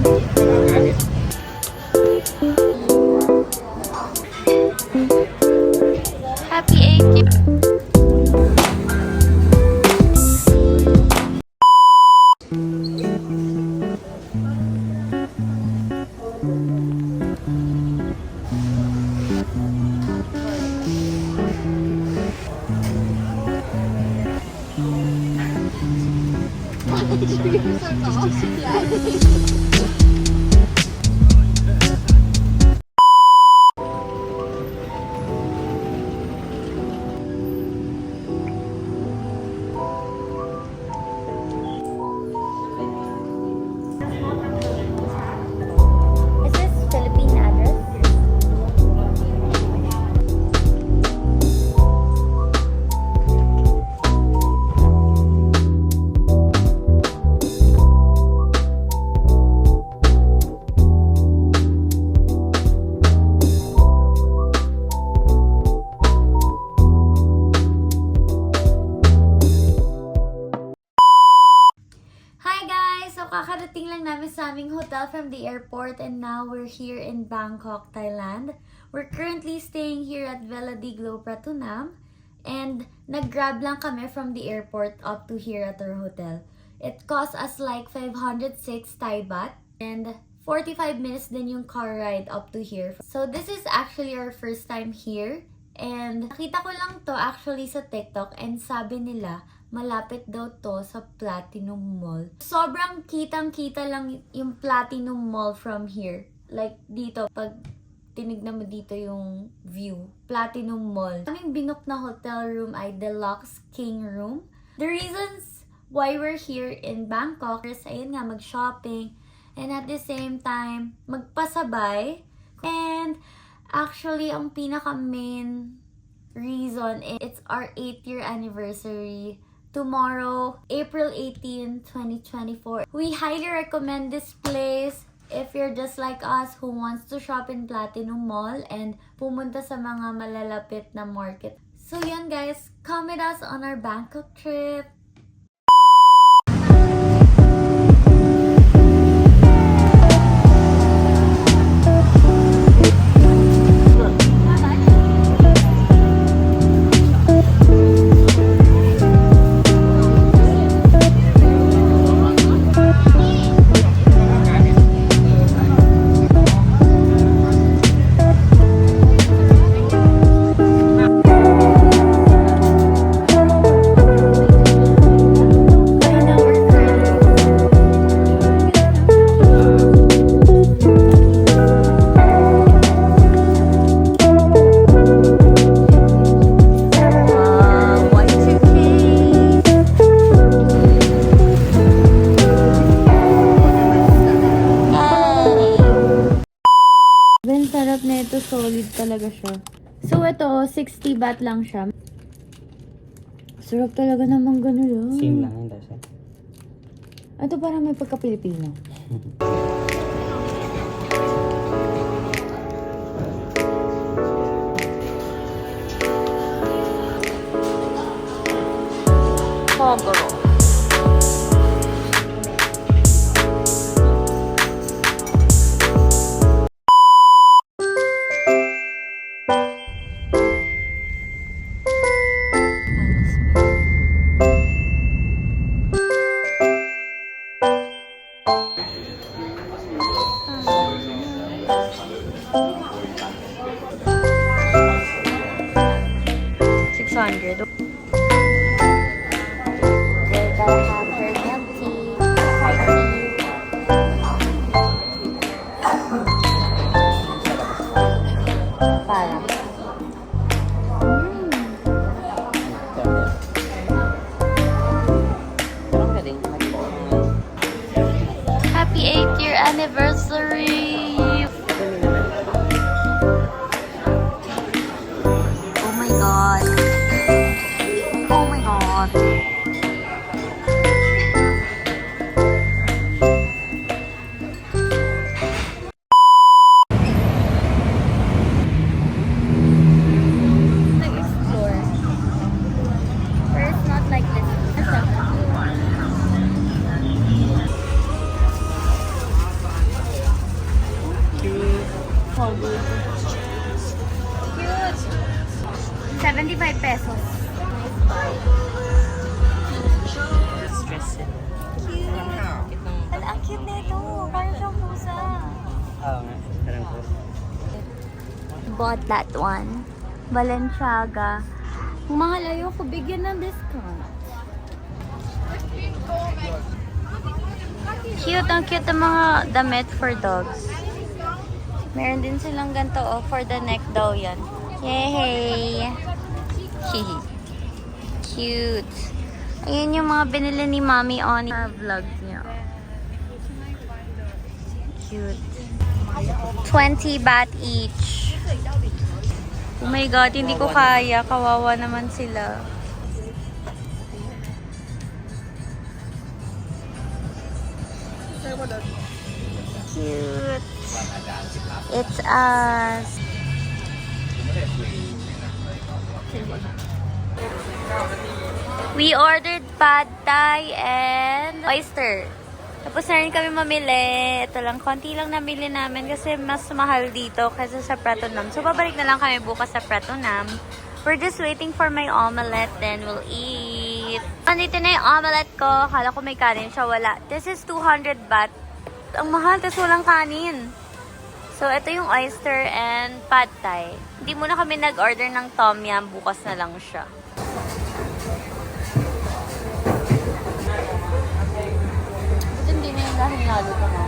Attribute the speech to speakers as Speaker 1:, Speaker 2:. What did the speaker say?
Speaker 1: Happy 8th. Is this Philippine address? Hi guys! So kakarating lang namin sa aming hotel from the airport and now we're here in Bangkok, Thailand. We're currently staying here at Villa di Glo Pratunam and nag-grab lang kami from the airport up to here at our hotel. It cost us like 506 Thai baht and 45 minutes din yung car ride up to here. So this is actually our first time here and nakita ko lang to actually sa TikTok and sabi nila malapit daw to sa Platinum Mall. Sobrang kitang-kita lang yung Platinum Mall from here. Like dito, pag tinignan mo dito yung view. Platinum Mall. Aming binook na hotel room ay Deluxe King Room. The reasons why we're here in Bangkok is ayun nga, mag-shopping and at the same time, magpasabay. And actually, ang pinaka-main reason is it's our 8th year anniversary. Tomorrow, April 18, 2024. We highly recommend this place if you're just like us who wants to shop in Platinum Mall and pumunta sa mga malalapit na market. So yun guys, come with us on our Bangkok trip. Sarap na ito, solid talaga siya. So ito, 60 baht lang siya. Sarap talaga namang gano'n.
Speaker 2: Same lang yun, Dasha.
Speaker 1: Ito parang may pagka-Pilipino. Kogoro. Happy 8th year anniversary! Oh my god! Oh my god! Nag-explore. But it's not like this. pesos. Nice buy.
Speaker 2: Stress sila.
Speaker 1: Cute. Ang cute nito. Parang siyang pusa.
Speaker 2: Oo nga. Parang po.
Speaker 1: Bought that one. Balenciaga. Kung mahal, ayoko bigyan ng discount. Cute, ang cute ang mga damit for dogs. Meron din silang ganito, oh, for the neck daw yan. Yay! Hihi. Cute. Ayan yung mga binili ni Mommy on vlogs niya. Cute. 20 baht each. Oh my god, hindi ko kaya. Kawawa naman sila. Cute. It's us. We ordered pad thai and oyster. Tapos na rin kami mamili. Ito lang, konti lang namili namin kasi mas mahal dito kaysa sa Pratunam. So, babalik na lang kami bukas sa Pratunam. We're just waiting for my omelette, then we'll eat. Andito na yung omelette ko. Akala ko may kanin siya, wala. This is 200 baht. Ang mahal, tapos walang kanin. So, ito yung oyster and pad thai. Hindi muna kami nag-order ng tom yum. Bukas na lang siya. Hindi na yung lahing lalo ko na.